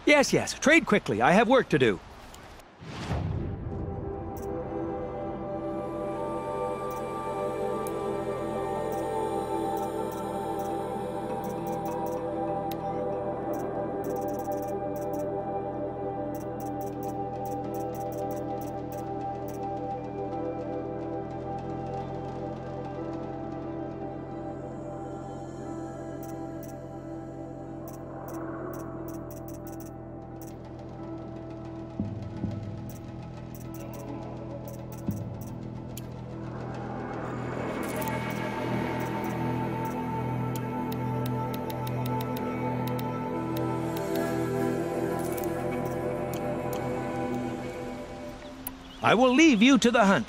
Yes, yes. Trade quickly. I have work to do. I will leave you to the hunt.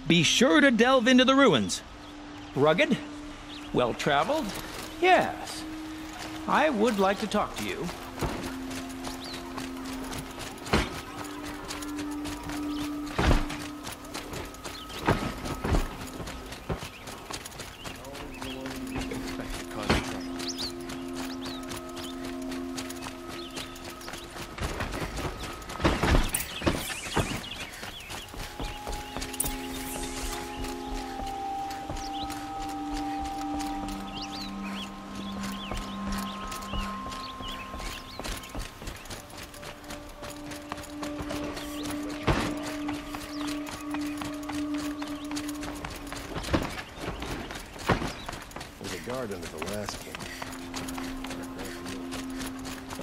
Be sure to delve into the ruins. Rugged? Well-traveled? Yes. I would like to talk to you.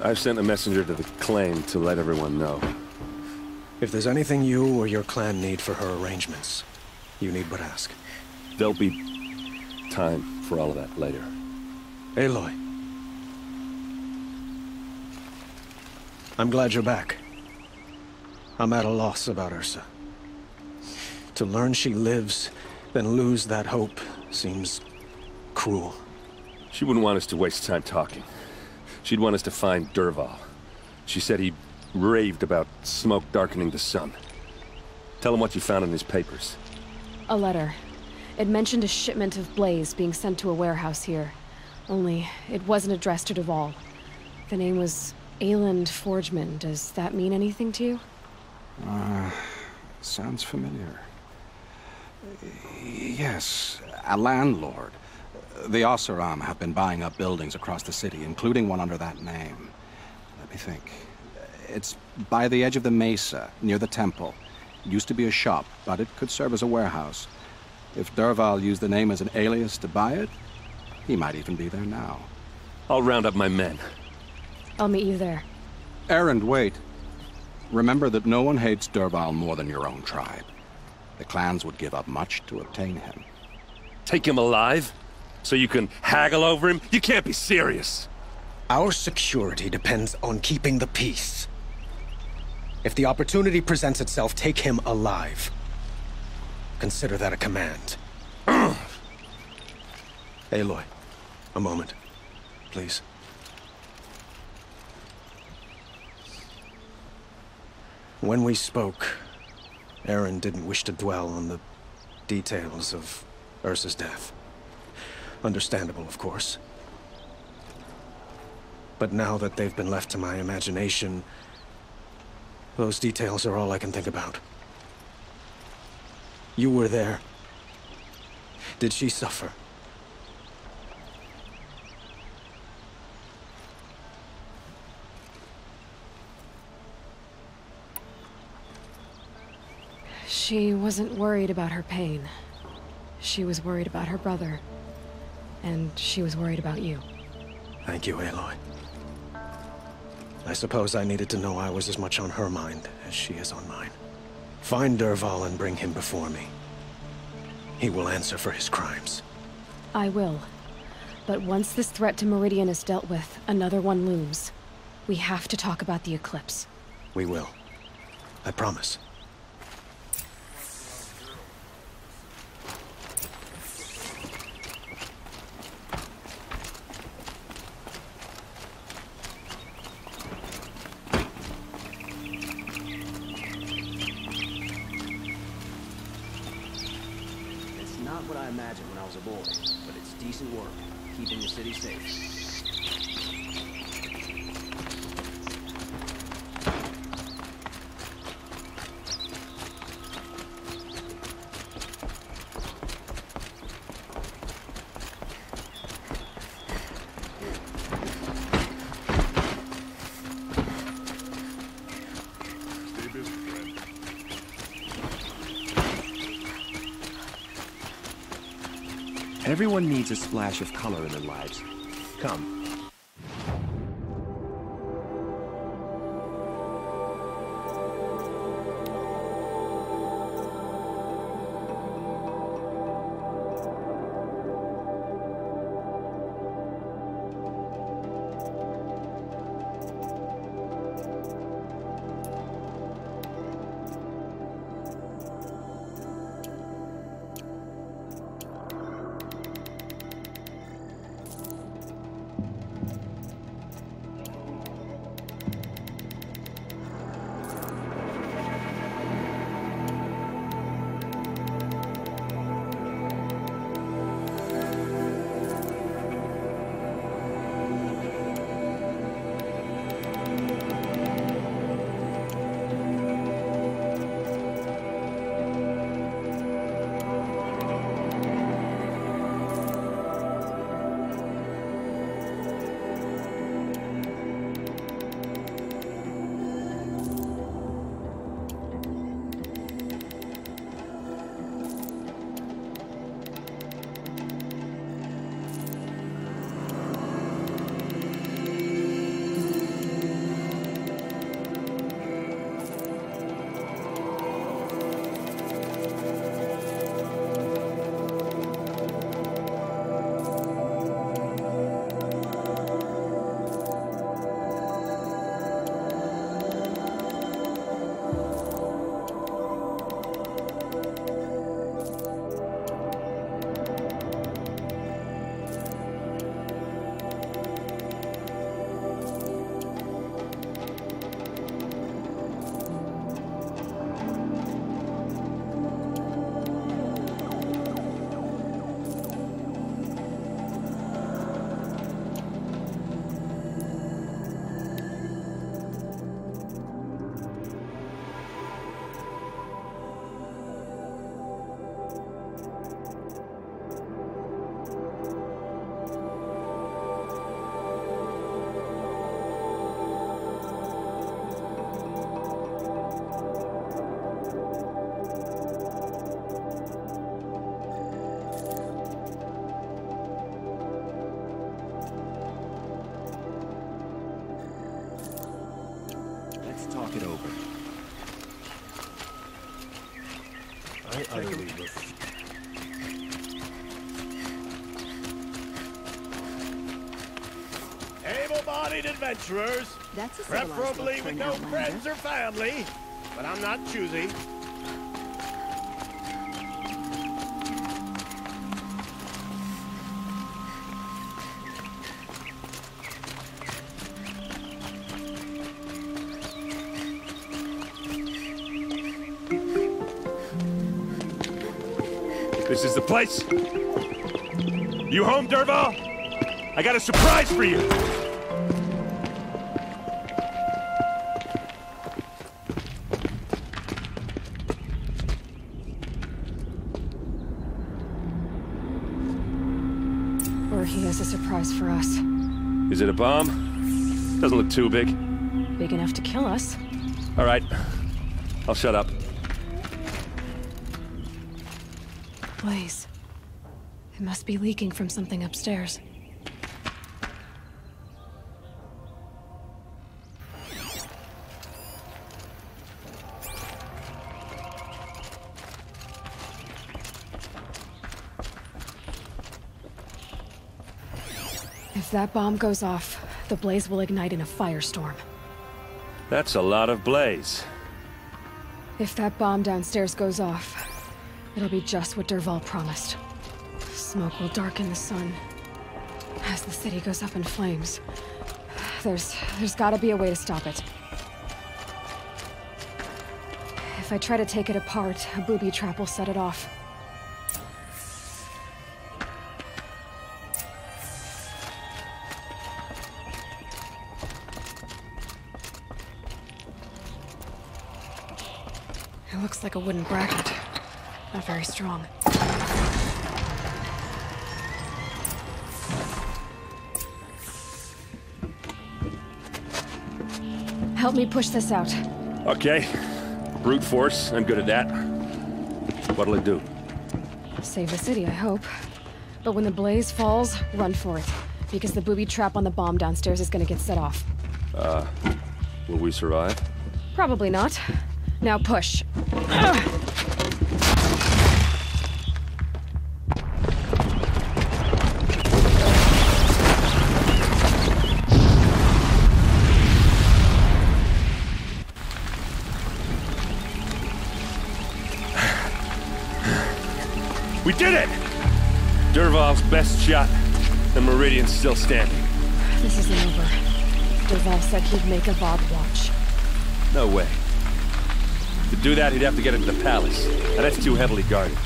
I've sent a messenger to the claim to let everyone know. If there's anything you or your clan need for her arrangements, you need but ask. There'll be time for all of that later. Aloy. I'm glad you're back. I'm at a loss about Ursa. To learn she lives, then lose that hope, seems cruel. She wouldn't want us to waste time talking. She'd want us to find Dervahl. She said he raved about smoke darkening the sun. Tell him what you found in his papers. A letter. It mentioned a shipment of blaze being sent to a warehouse here. Only, it wasn't addressed to Dervahl. The name was Ayland Forgeman. Does that mean anything to you? Sounds familiar. Yes, a landlord. The Oseram have been buying up buildings across the city, including one under that name. Let me think. It's by the edge of the mesa, near the temple. It used to be a shop, but it could serve as a warehouse. If Dervahl used the name as an alias to buy it, he might even be there now. I'll round up my men. I'll meet you there. Erend, wait. Remember that no one hates Dervahl more than your own tribe. The clans would give up much to obtain him. Take him alive? So you can haggle over him? You can't be serious. Our security depends on keeping the peace. If the opportunity presents itself, take him alive. Consider that a command. Aloy, a moment, please. When we spoke, Erend didn't wish to dwell on the details of Ursa's death. Understandable, of course. But now that they've been left to my imagination, those details are all I can think about. You were there. Did she suffer? She wasn't worried about her pain. She was worried about her brother. And she was worried about you. Thank you, Aloy. I suppose I needed to know I was as much on her mind as she is on mine. Find Dervahl and bring him before me. He will answer for his crimes. I will. But once this threat to Meridian is dealt with, another one looms. We have to talk about the eclipse. We will. I promise. Not what I imagined when I was a boy, but it's decent work, keeping the city safe. Everyone needs a splash of color in their lives. Come. Talk it over. I believe it. Able-bodied adventurers, That's a preferably with no friends or family, but I'm not choosy. This is the place? You home, Dervahl? I got a surprise for you! Or he has a surprise for us. Is it a bomb? Doesn't look too big. Big enough to kill us. All right. I'll shut up. Blaze. It must be leaking from something upstairs. If that bomb goes off, the blaze will ignite in a firestorm. That's a lot of blaze. If that bomb downstairs goes off, it'll be just what Dervahl promised. Smoke will darken the sun. As the city goes up in flames, there's gotta be a way to stop it. If I try to take it apart, a booby trap will set it off. It looks like a wooden bracket. Not very strong. Help me push this out. Okay. Brute force, I'm good at that. What'll it do? Save the city, I hope. But when the blaze falls, run for it. Because the booby trap on the bomb downstairs is gonna get set off. Will we survive? Probably not. Now push. We did it! Dervahl's best shot, and Meridian's still standing. This isn't over. Dervahl said he'd make a Vogue watch. No way. To do that, he'd have to get into the palace, and that's too heavily guarded.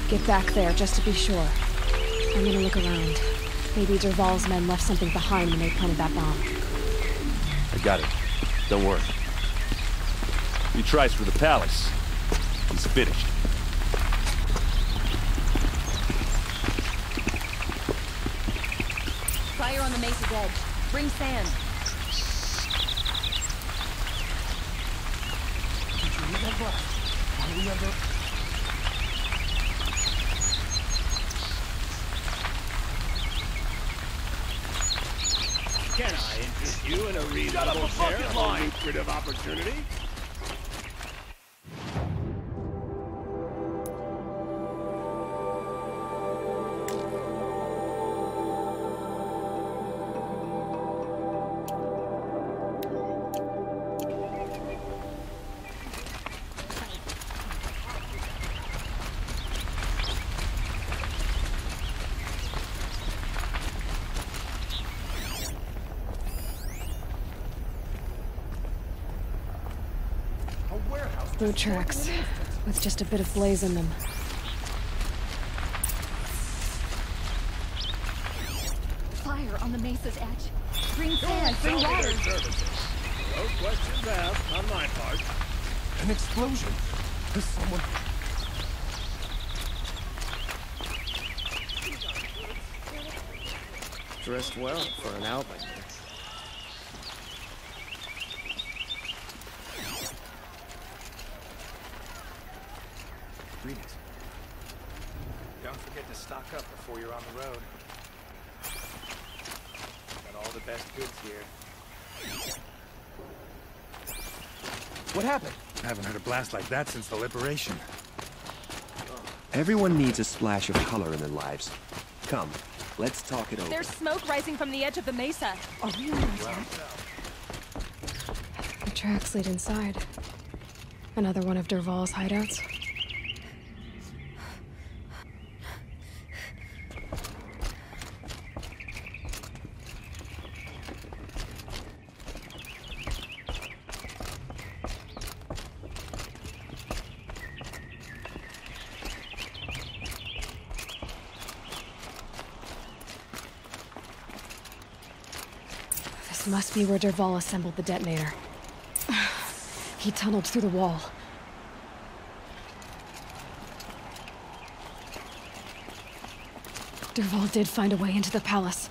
Get back there, just to be sure. I'm gonna look around. Maybe Dervahl's men left something behind when they planted that bomb. I got it. Don't worry. If he tries for the palace, he's finished. Fire on the mesa's edge. Bring sand. Can I interest you in a reasonable share of a lucrative opportunity? Boot tracks, with just a bit of blaze in them. Fire on the mesa's edge. Bring sand. Bring water. No questions asked on my part. An explosion. Is someone... Dressed well for an outlander. Greetings. Don't forget to stock up before you're on the road. Got all the best goods here. What happened? I haven't heard a blast like that since the Liberation. Everyone needs a splash of color in their lives. Come, let's talk it over. There's smoke rising from the edge of the mesa. Are we on the tracks lead inside. Another one of Dervahl's hideouts. This must be where Dervahl assembled the detonator. He tunneled through the wall. Dervahl did find a way into the palace.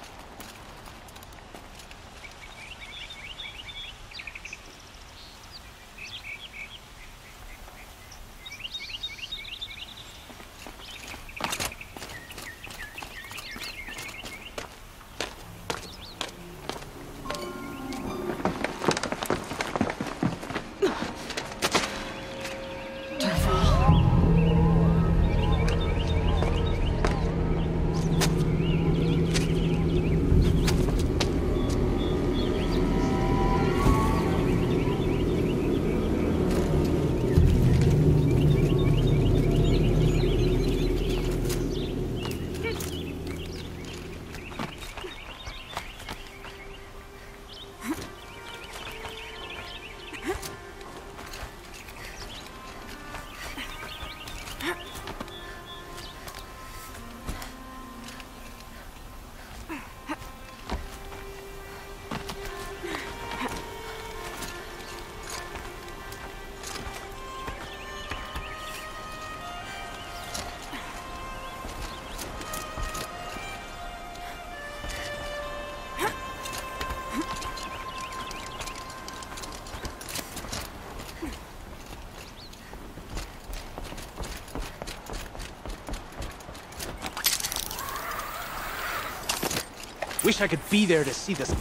Wish I could be there to see this.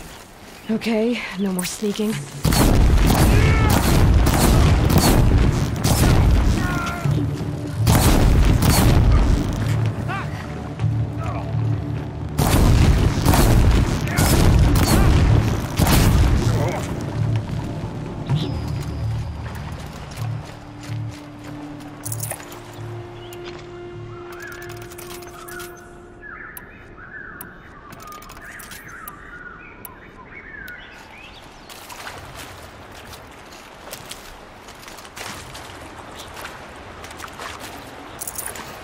Okay, no more sneaking.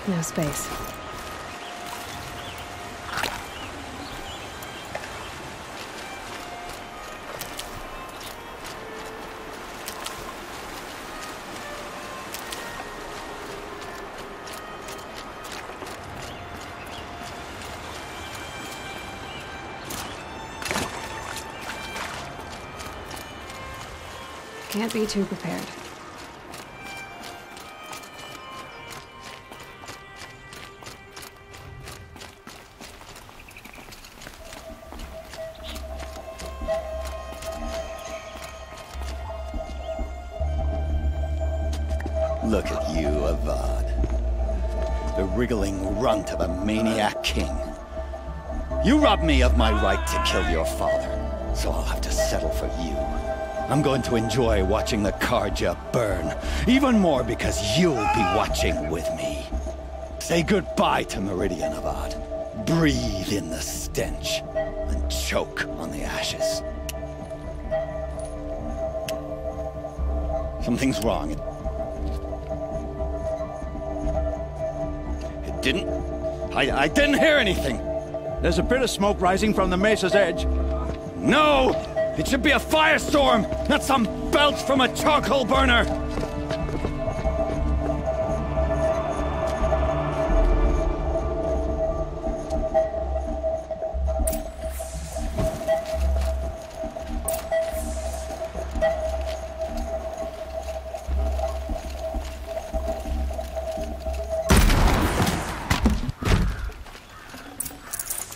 No space. Can't be too prepared. Look at you, Avad. The wriggling runt of a maniac king. You robbed me of my right to kill your father, so I'll have to settle for you. I'm going to enjoy watching the Carja burn, even more because you'll be watching with me. Say goodbye to Meridian, Avad. Breathe in the stench, and choke on the ashes. Something's wrong. It didn't... I didn't hear anything. There's a bit of smoke rising from the mesa's edge. No! It should be a firestorm, not some belch from a charcoal burner!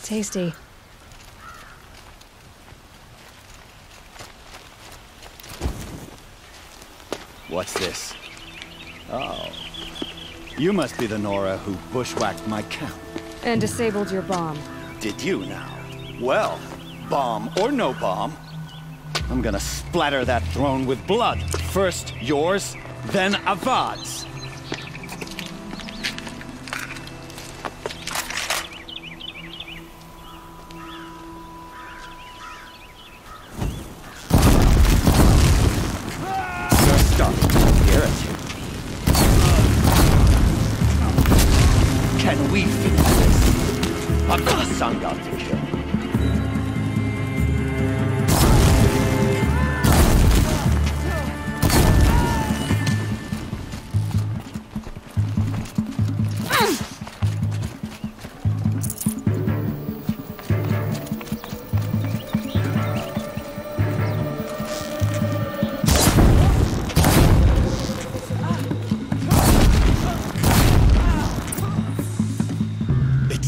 Tasty. What's this? Oh. You must be the Nora who bushwhacked my camp. And disabled your bomb. Did you now? Well, bomb or no bomb, I'm gonna splatter that throne with blood. First yours, then Avad's. Can we finish this? I've got a sun god to kill.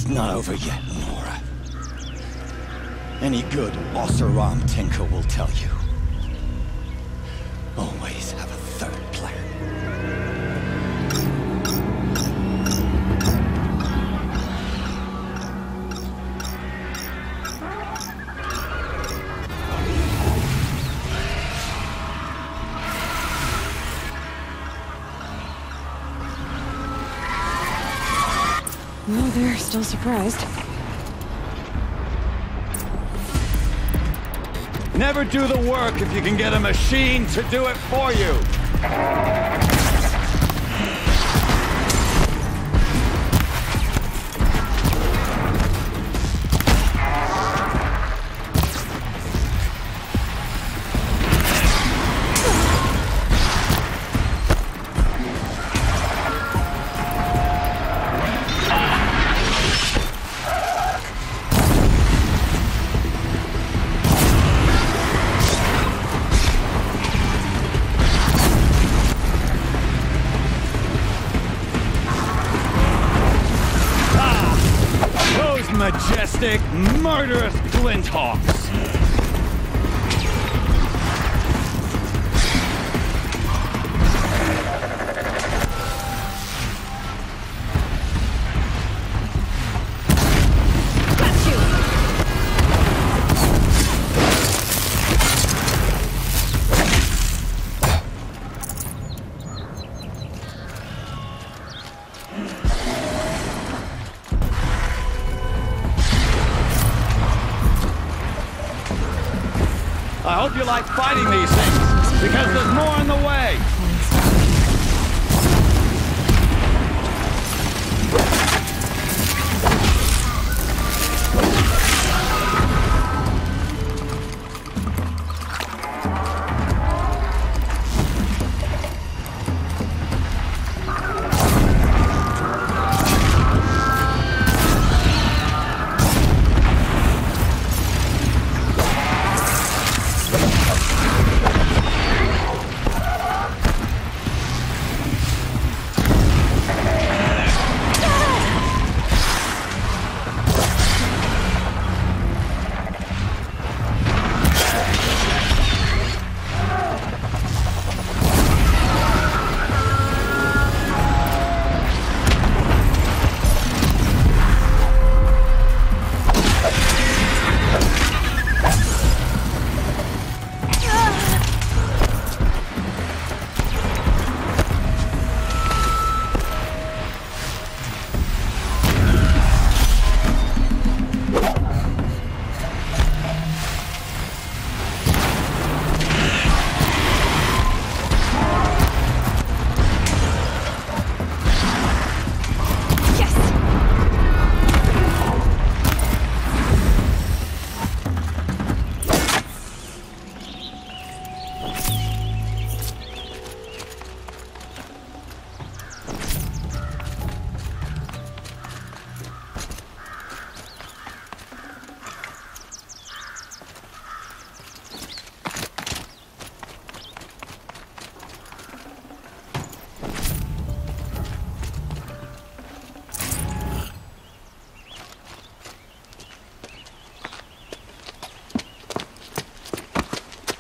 Not over yet, Nora. Any good Oseram tinker will tell you. Always have a third plan. Well, they're still surprised. Never do the work if you can get a machine to do it for you. sadistic, murderous glinthawks. I hope you like fighting these things, because there's more on the way!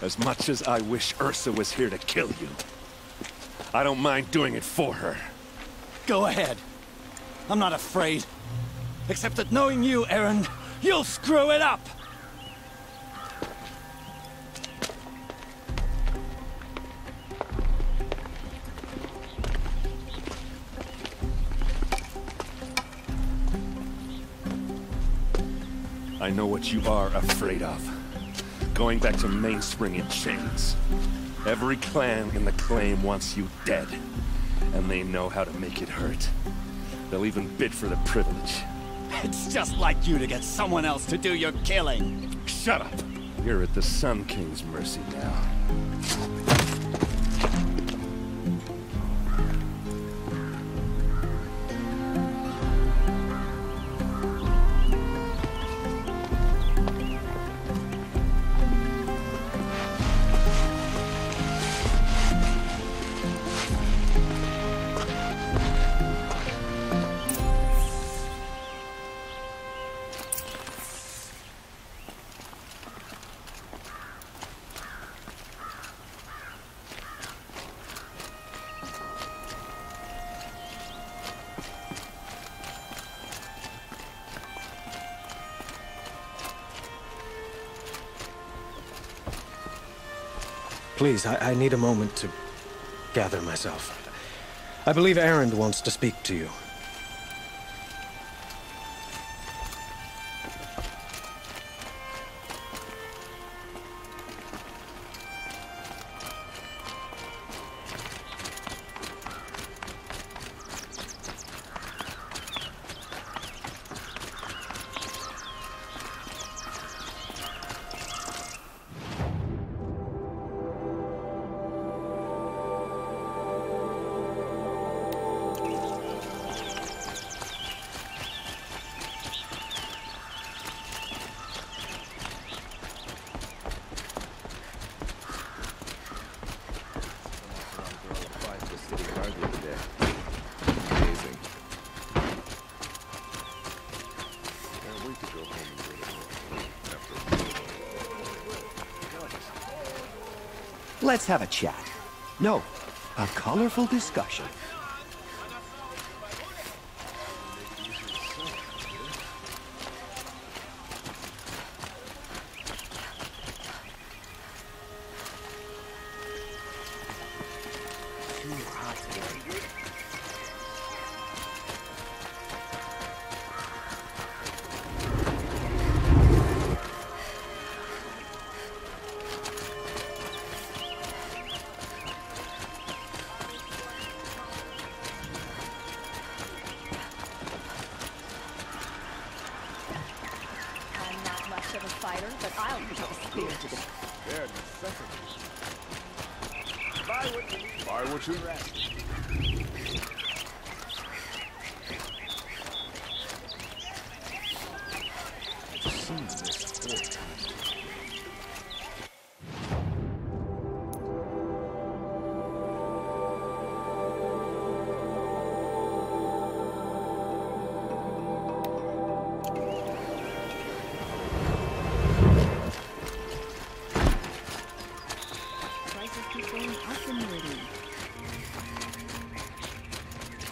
As much as I wish Ursa was here to kill you, I don't mind doing it for her. Go ahead. I'm not afraid. Except that knowing you, Erend, you'll screw it up! I know what you are afraid of. Going back to Mainspring in chains. Every clan in the claim wants you dead. And they know how to make it hurt. They'll even bid for the privilege. It's just like you to get someone else to do your killing. Shut up! You're at the Sun King's mercy now. Please, I need a moment to gather myself. I believe Erend wants to speak to you. Let's have a chat. No, a colorful discussion.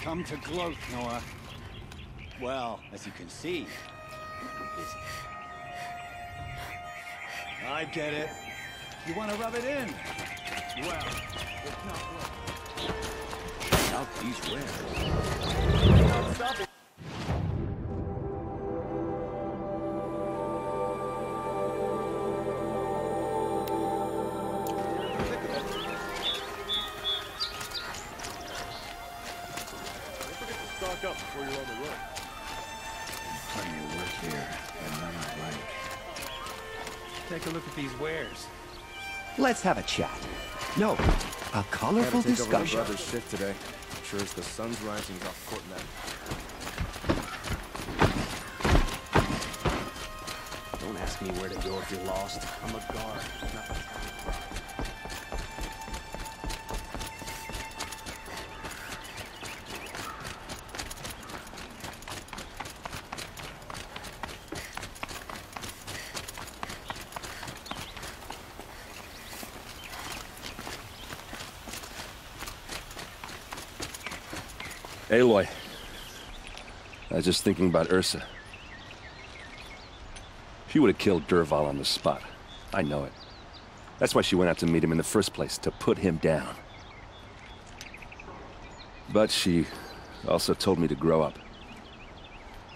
Come to Gloat, Noah. Well, as you can see, I'm busy. I get it. You want to rub it in? Well, it's not work. Check out these wares. Stop it. Stock up before you're on the road. Plenty of work here, and none I like. Take a look at these wares. Let's have a chat. No, a colorful discussion. Brother's shift today. Sure as the sun's rising off court now. Don't ask me where to go if you're lost. I'm a guard, not a town. Aloy, I was just thinking about Ursa. She would have killed Dervahl on the spot. I know it. That's why she went out to meet him in the first place, to put him down. But she also told me to grow up.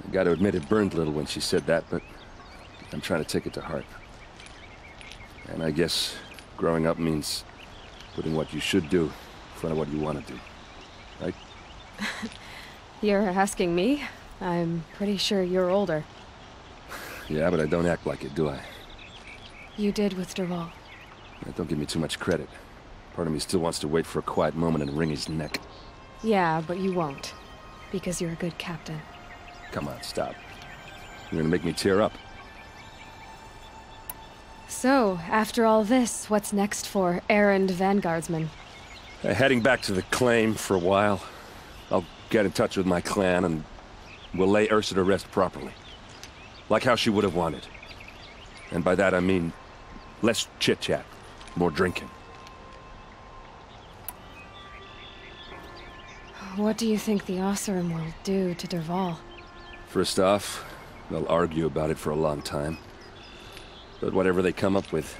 I gotta admit it burned a little when she said that, but I'm trying to take it to heart. And I guess growing up means putting what you should do in front of what you want to do. Right? You're asking me? I'm pretty sure you're older. Yeah, but I don't act like it, do I? You did with Dervahl. Don't give me too much credit. Part of me still wants to wait for a quiet moment and wring his neck. Yeah, but you won't. Because you're a good captain. Come on, stop. You're gonna make me tear up. So, after all this, what's next for errand vanguardsman? Heading back to the claim for a while. I'll get in touch with my clan and we'll lay Ursa to rest properly. Like how she would have wanted. And by that I mean less chit-chat, more drinking. What do you think the Oseram will do to Dervahl? First off, they'll argue about it for a long time. But whatever they come up with,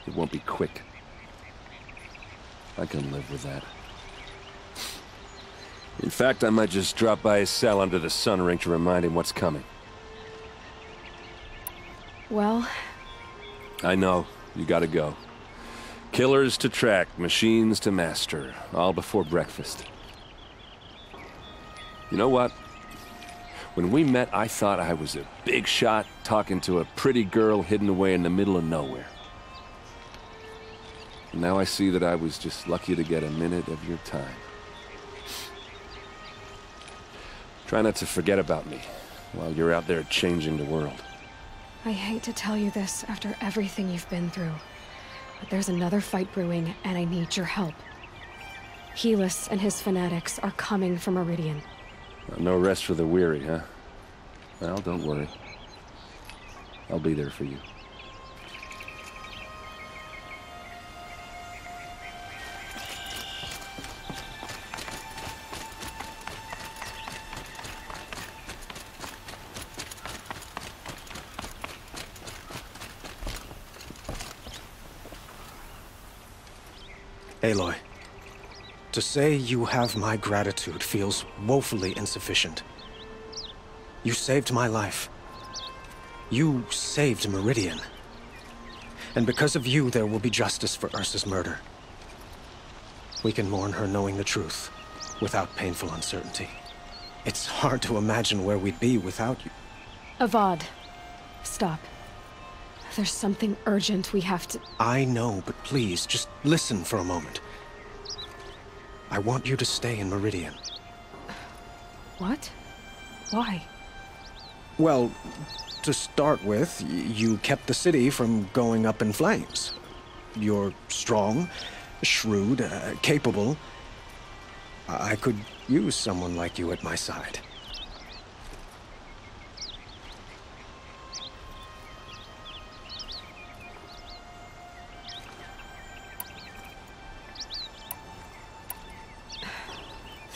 it won't be quick. I can live with that. In fact, I might just drop by his cell under the sun ring to remind him what's coming. Well... I know. You gotta go. Killers to track, machines to master. All before breakfast. You know what? When we met, I thought I was a big shot talking to a pretty girl hidden away in the middle of nowhere. And now I see that I was just lucky to get a minute of your time. Try not to forget about me while you're out there changing the world. I hate to tell you this after everything you've been through, but there's another fight brewing and I need your help. Helis and his fanatics are coming for Meridian. No rest for the weary, huh? Well, don't worry. I'll be there for you. Aloy, to say you have my gratitude feels woefully insufficient. You saved my life. You saved Meridian. And because of you, there will be justice for Ursa's murder. We can mourn her knowing the truth, without painful uncertainty. It's hard to imagine where we'd be without you. Avad, stop. There's something urgent we have to... I know, but please, just listen for a moment. I want you to stay in Meridian. What? Why? Well, to start with, you kept the city from going up in flames. You're strong, shrewd, capable. I could use someone like you at my side.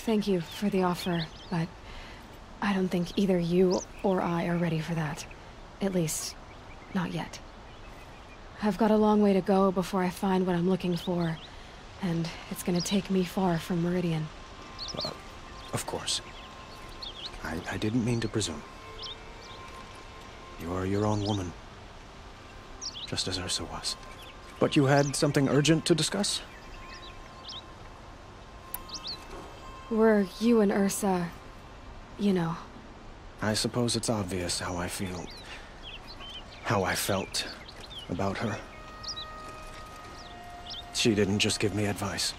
Thank you for the offer, but I don't think either you or I are ready for that. At least, not yet. I've got a long way to go before I find what I'm looking for, and it's gonna take me far from Meridian. Of course. I didn't mean to presume. You're your own woman. Just as Ursa was. But you had something urgent to discuss? Were you and Ursa... you know. I suppose it's obvious how I feel. How I felt about her. She didn't just give me advice.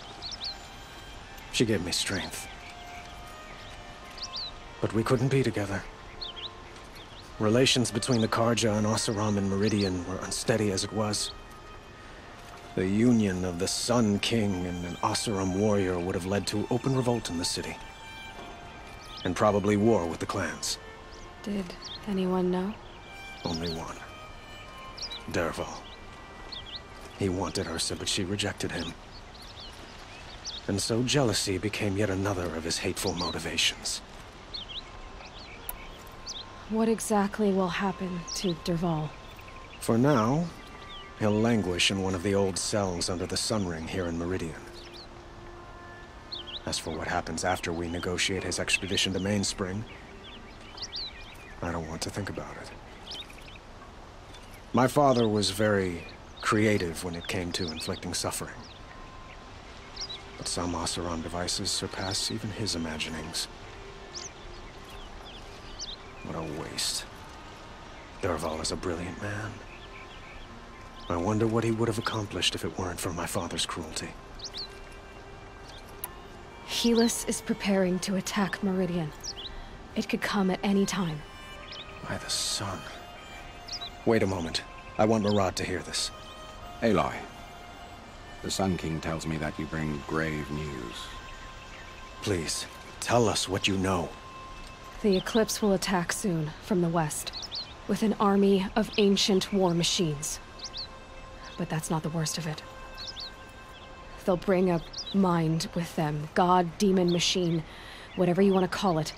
She gave me strength. But we couldn't be together. Relations between the Carja and Oseram and Meridian were unsteady as it was. The union of the Sun King and an Oseram warrior would have led to open revolt in the city. And probably war with the clans. Did anyone know? Only one. Dervahl. He wanted Ursa, but she rejected him. And so jealousy became yet another of his hateful motivations. What exactly will happen to Dervahl? For now, he'll languish in one of the old cells under the Sun Ring here in Meridian. As for what happens after we negotiate his expedition to Mainspring, I don't want to think about it. My father was very creative when it came to inflicting suffering. But some Oseram devices surpass even his imaginings. What a waste. Dervahl is a brilliant man. I wonder what he would have accomplished if it weren't for my father's cruelty. Helis is preparing to attack Meridian. It could come at any time. By the sun. Wait a moment. I want Murad to hear this. Aloy, the Sun King tells me that you bring grave news. Please, tell us what you know. The Eclipse will attack soon, from the west, with an army of ancient war machines. But that's not the worst of it. They'll bring a mind with them, god, demon, machine, whatever you want to call it.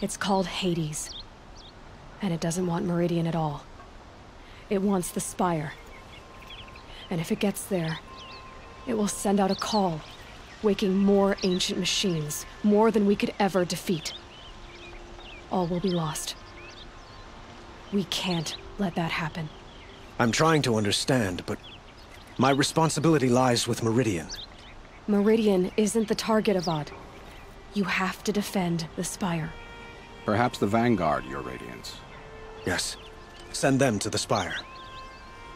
It's called Hades. And it doesn't want Meridian at all. It wants the Spire. And if it gets there, it will send out a call, waking more ancient machines, more than we could ever defeat. All will be lost. We can't let that happen. I'm trying to understand, but my responsibility lies with Meridian. Meridian isn't the target, Avad. You have to defend the Spire. Perhaps the Vanguard, Your Radiance. Yes. Send them to the Spire.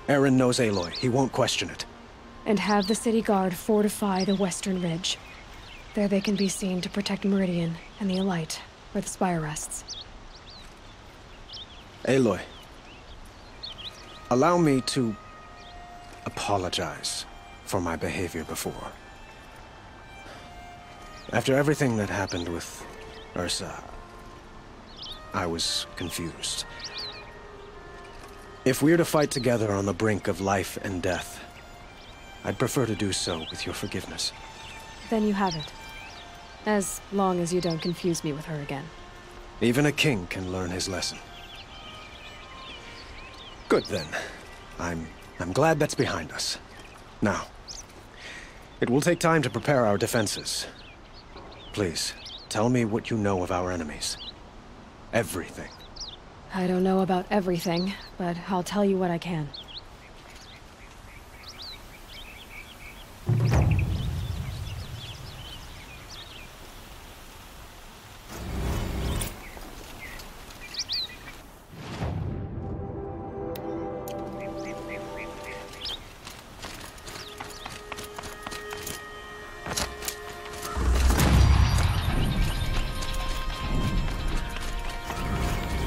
Eren knows Aloy. He won't question it. And have the City Guard fortify the Western Ridge. There they can be seen to protect Meridian and the Elite, where the Spire rests. Aloy. Allow me to apologize for my behavior before. After everything that happened with Ursa, I was confused. If we're to fight together on the brink of life and death, I'd prefer to do so with your forgiveness. Then you have it. As long as you don't confuse me with her again. Even a king can learn his lesson. Good then. I'm glad that's behind us. Now, It will take time to prepare our defenses. Please, tell me what you know of our enemies. Everything. I don't know about everything, but I'll tell you what I can.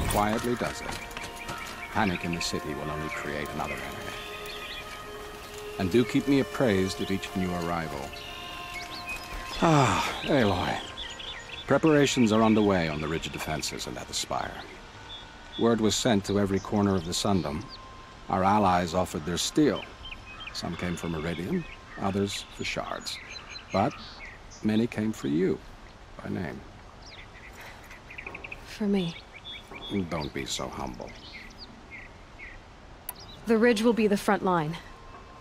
Quietly does it. Panic in the city will only create another enemy. And do keep me appraised of each new arrival. Ah, Aloy. Preparations are underway on the ridge of defenses and at the spire. Word was sent to every corner of the Sundom. Our allies offered their steel. Some came for Meridian, others for shards. But many came for you, by name. For me. Don't be so humble. The ridge will be the front line.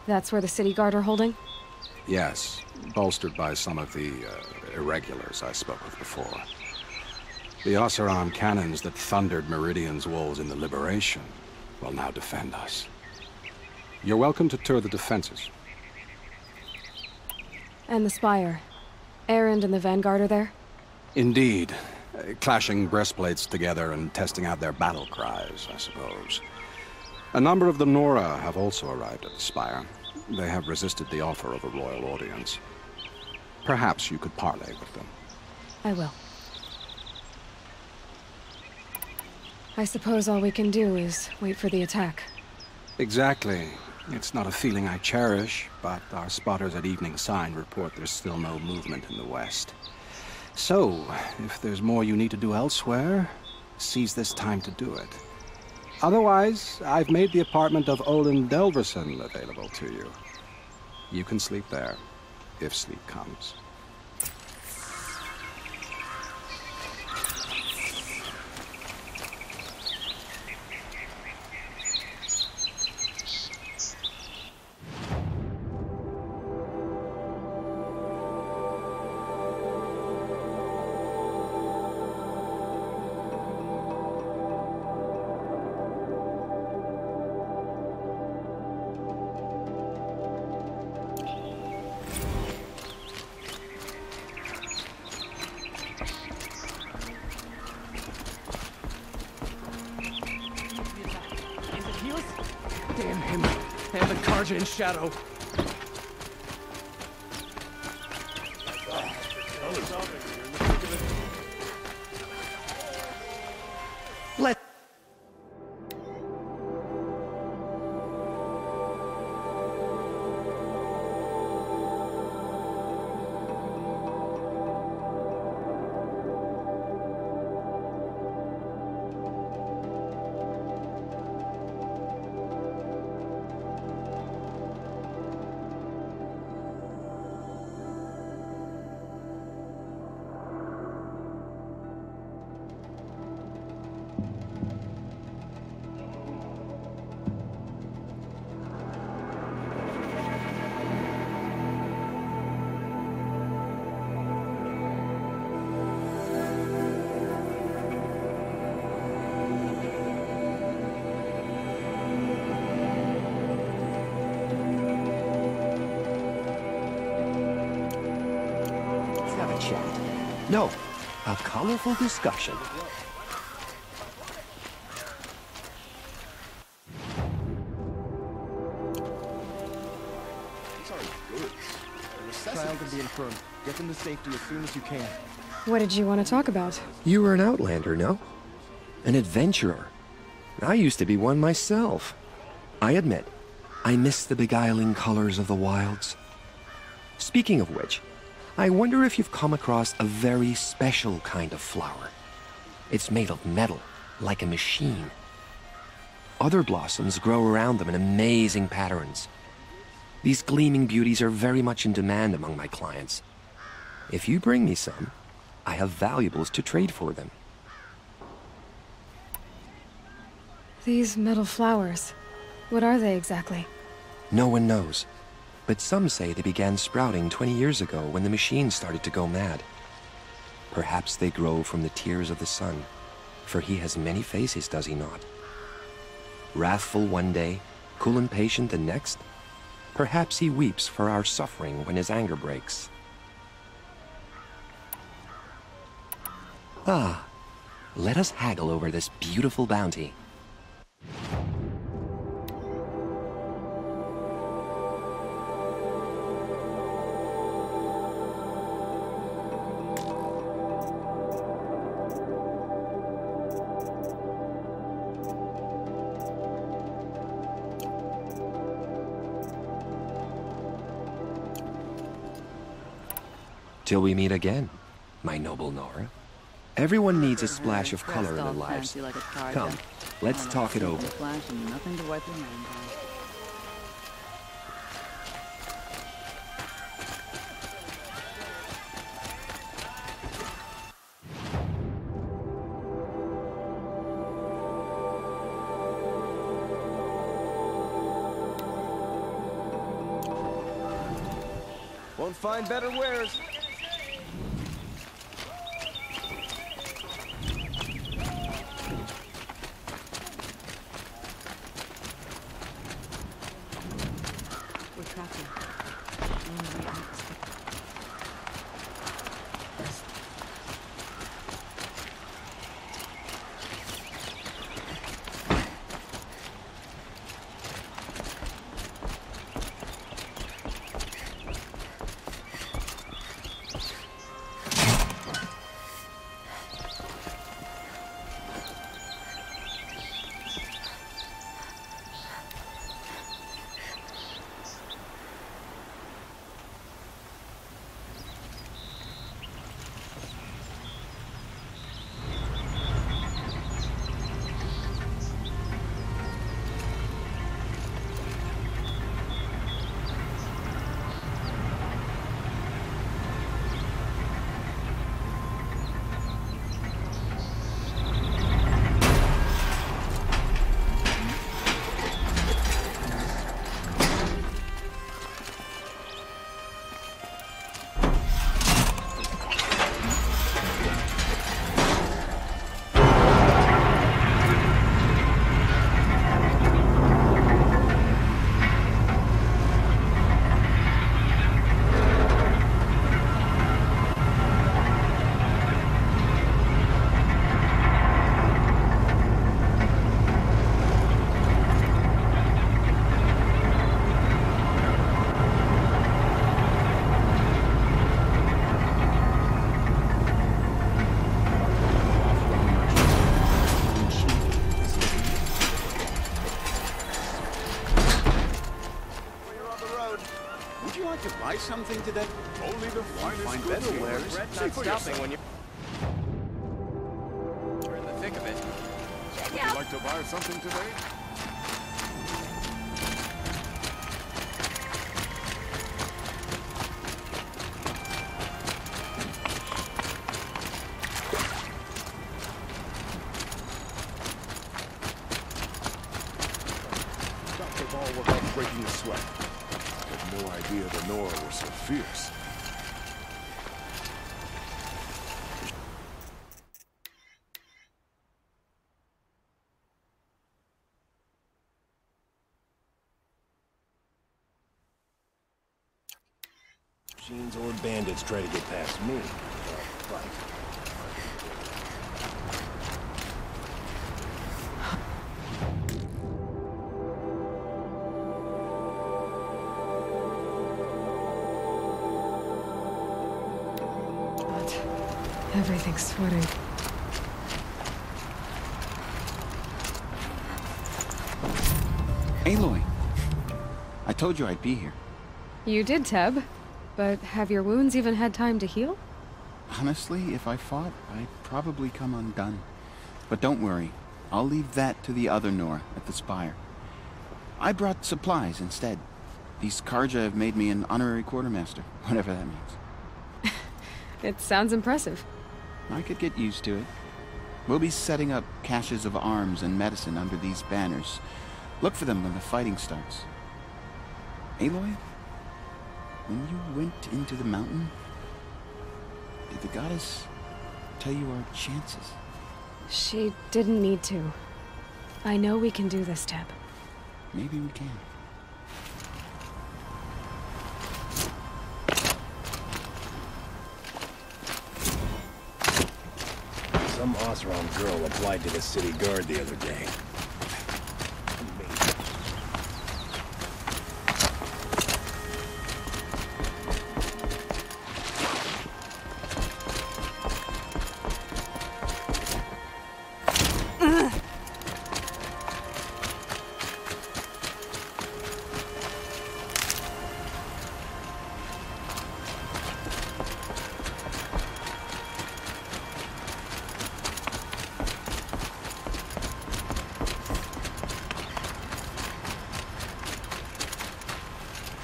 That's where the city guard are holding? Yes, bolstered by some of the irregulars I spoke with before. The Oseram cannons that thundered Meridian's walls in the Liberation will now defend us. You're welcome to tour the defenses. And the spire. Erend and the Vanguard are there? Indeed. Clashing breastplates together and testing out their battle cries, I suppose. A number of the Nora have also arrived at the spire. They have resisted the offer of a royal audience. Perhaps you could parley with them. I will. I suppose all we can do is wait for the attack. Exactly. It's not a feeling I cherish, but our spotters at Evening Sign report there's still no movement in the west. So, if there's more you need to do elsewhere, seize this time to do it. Otherwise, I've made the apartment of Olin Delverson available to you. You can sleep there, if sleep comes. Damn him, and the Carja in shadow. Let No, a colorful discussion. Child of the Infirm. Get them to safety as soon as you can. What did you want to talk about? You were an outlander, no? An adventurer. I used to be one myself. I admit, I miss the beguiling colors of the wilds. Speaking of which, I wonder if you've come across a very special kind of flower. It's made of metal, like a machine. Other blossoms grow around them in amazing patterns. These gleaming beauties are very much in demand among my clients. If you bring me some, I have valuables to trade for them. These metal flowers, what are they exactly? No one knows. but some say they began sprouting 20 years ago when the machine started to go mad. Perhaps they grow from the tears of the sun, for he has many faces, does he not? Wrathful one day, cool and patient the next? Perhaps he weeps for our suffering when his anger breaks. Ah, let us haggle over this beautiful bounty. Till we meet again, my noble Nora. Everyone needs a splash of color in their lives. Come, let's talk it over. Nothing to wipe your mind on. Won't find better wares. Something today? Only the finest goods better wares. See for yourself. When you're in the thick of it. Would you like to buy something today? Stop the ball without breaking a sweat. No idea the Nora were so fierce. Machines or bandits try to get past me. Right. Everything's sweating. Aloy, I told you I'd be here. You did, Teb. But have your wounds even had time to heal? Honestly, if I fought, I'd probably come undone. But don't worry, I'll leave that to the other Nora at the Spire. I brought supplies instead. These Carja have made me an honorary quartermaster, whatever that means. It sounds impressive. I could get used to it. We'll be setting up caches of arms and medicine under these banners. Look for them when the fighting starts. Aloy, when you went into the mountain, did the goddess tell you our chances? She didn't need to. I know we can do this, Teb. Maybe we can. Some Oseram girl applied to the city guard the other day.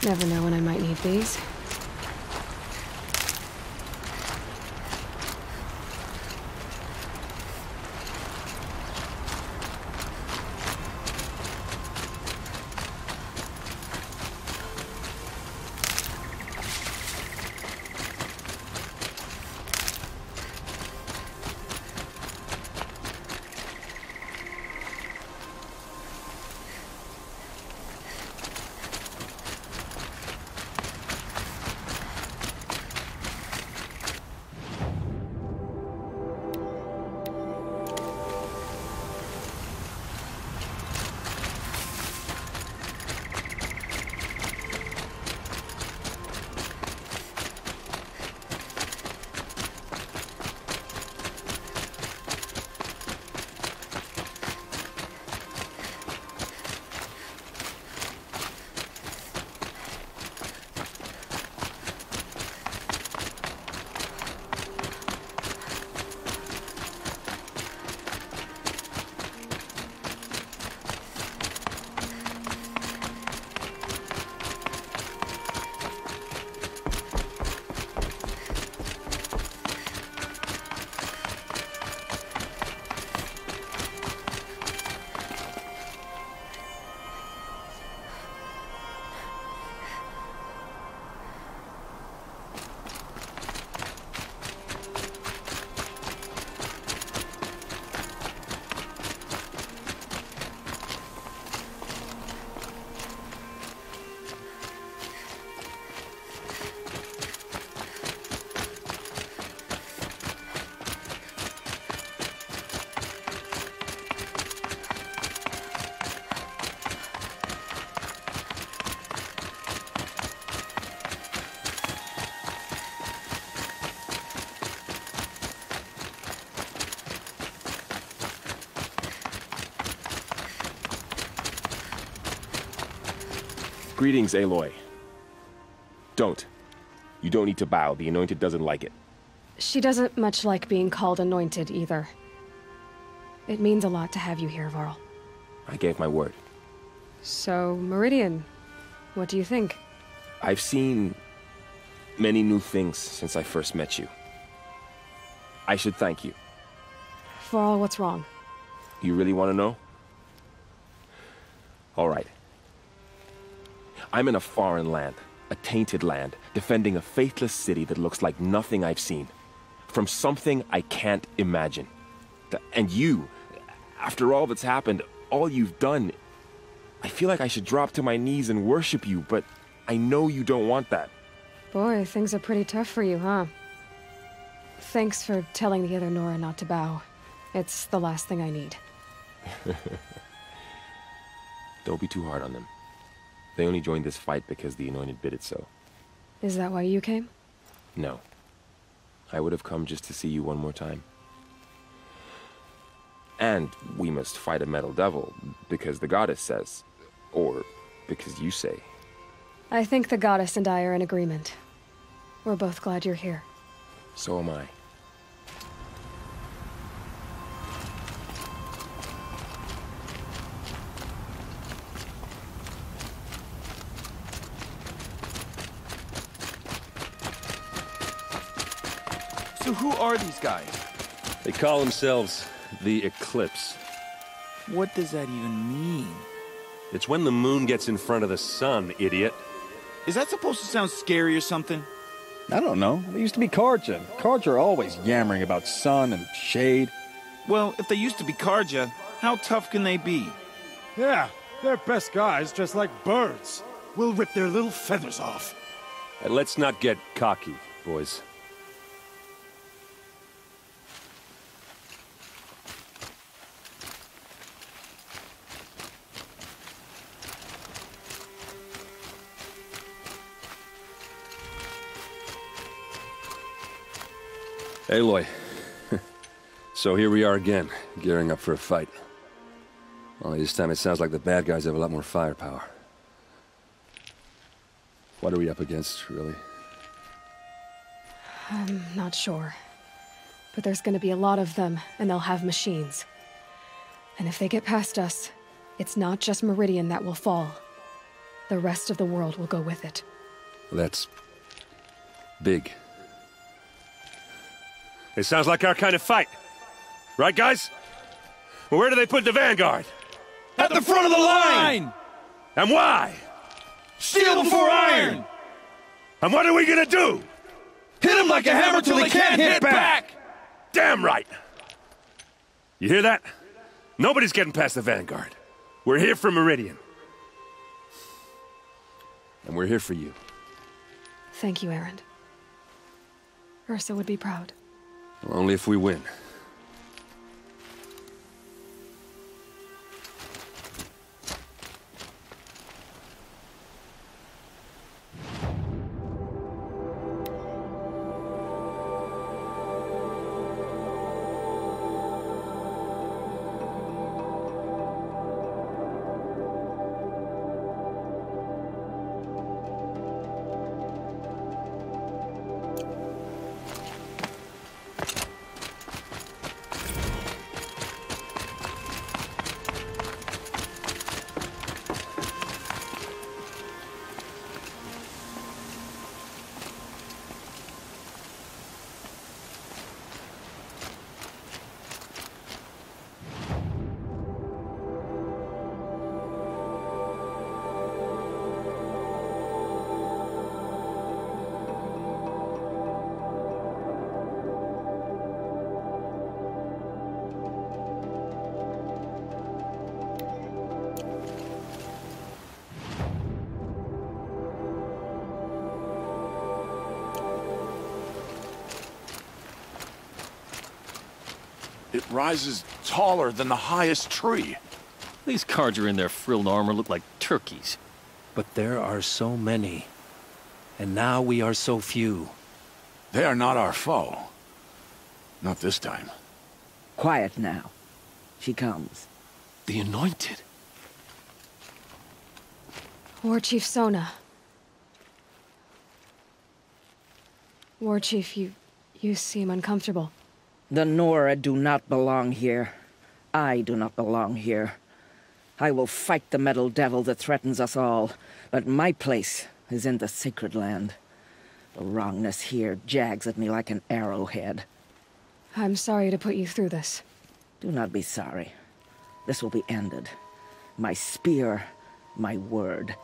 Never know when I might need these. Greetings, Aloy. Don't. You don't need to bow. The Anointed doesn't like it. She doesn't much like being called Anointed, either. It means a lot to have you here, Varl. I gave my word. So, Meridian, what do you think? I've seen many new things since I first met you. I should thank you. Varl, what's wrong? You really want to know? All right. I'm in a foreign land, a tainted land, defending a faithless city that looks like nothing I've seen. From something I can't imagine. And you, after all that's happened, all you've done, I feel like I should drop to my knees and worship you, but I know you don't want that. Boy, things are pretty tough for you, huh? Thanks for telling the other Nora not to bow. It's the last thing I need. Don't be too hard on them. They only joined this fight because the Anointed bid it so. Is that why you came? No. I would have come just to see you one more time. And we must fight a metal devil, because the goddess says. Or because you say. I think the goddess and I are in agreement. We're both glad you're here. So am I. So who are these guys? They call themselves the Eclipse. What does that even mean? It's when the moon gets in front of the sun, idiot. Is that supposed to sound scary or something? I don't know. They used to be Carja. Carja are always yammering about sun and shade. Well, if they used to be Carja, how tough can they be? Yeah, they're best guys dressed like birds. We'll rip their little feathers off. And let's not get cocky, boys. Aloy. So here we are again, gearing up for a fight. Only this time it sounds like the bad guys have a lot more firepower. What are we up against, really? I'm not sure. But there's gonna be a lot of them, and they'll have machines. And if they get past us, it's not just Meridian that will fall. The rest of the world will go with it. That's big. It sounds like our kind of fight. Right, guys? Well, where do they put the Vanguard? At the front of the line! And why? Steel before iron! And what are we gonna do? Hit them like a hammer till they can't hit back! Damn right! You hear that? Nobody's getting past the Vanguard. We're here for Meridian. And we're here for you. Thank you, Erend. Ursa would be proud. Well, only if we win. It rises taller than the highest tree. These Carja in their frilled armor look like turkeys. But there are so many. And now we are so few. They are not our foe. Not this time. Quiet now. She comes. The Anointed. War Chief Sona. War Chief, you seem uncomfortable. The Nora do not belong here. I do not belong here. I will fight the metal devil that threatens us all, but my place is in the sacred land. The wrongness here jags at me like an arrowhead. I'm sorry to put you through this. Do not be sorry. This will be ended. My spear, my word.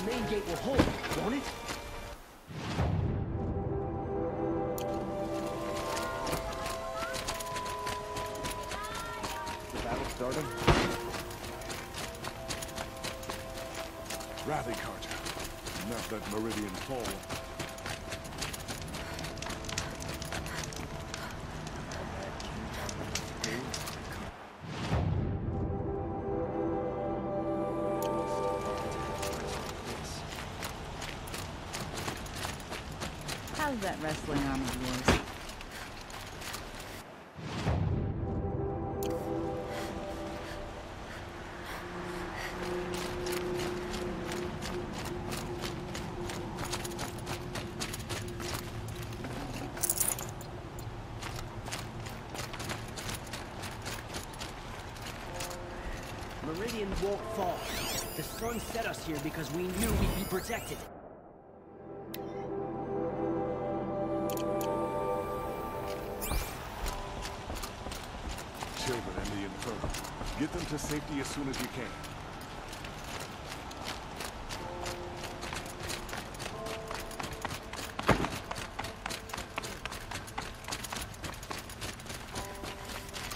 The main gate will hold, won't it? The battle started? Rally, Carter. Not let Meridian fall. How's that wrestling arm of yours? Meridian won't fall. The sun set us here because we knew we'd be protected. Children and the Inferno. Get them to safety as soon as you can.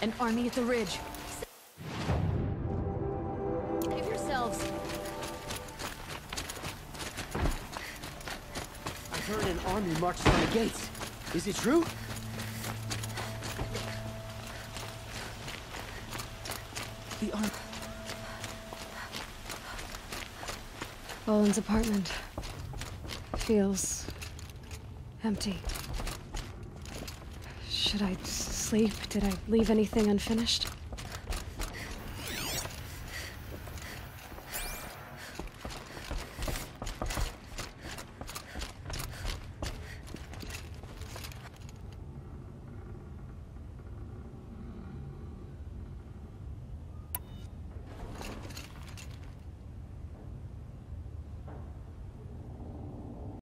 An army at the ridge. Save yourselves. I heard an army marched on the gates. Is it true? The army. Boland's apartment. Feels empty. Should I sleep? Did I leave anything unfinished?